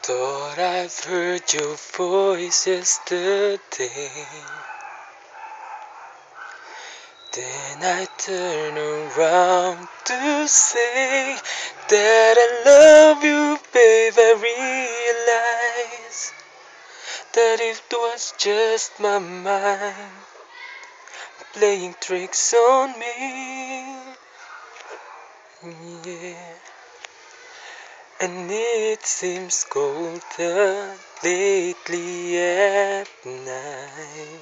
Thought I've heard your voice yesterday. Then I turn around to say that I love you, babe. I realize that it was just my mind playing tricks on me. Yeah. And it seems colder lately at night.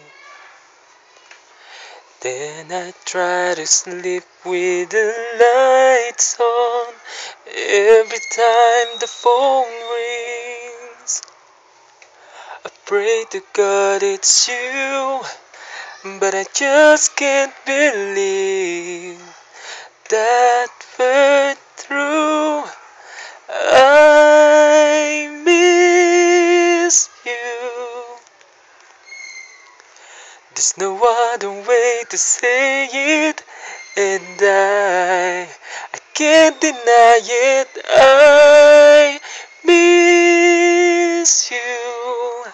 Then I try to sleep with the lights on. Every time the phone rings, I pray to God it's you, but I just can't believe that we're through. I miss you. There's no other way to say it, and I can't deny it. I miss you,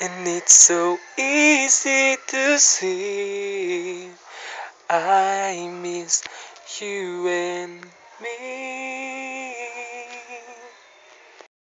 and it's so easy to see. I miss you and me.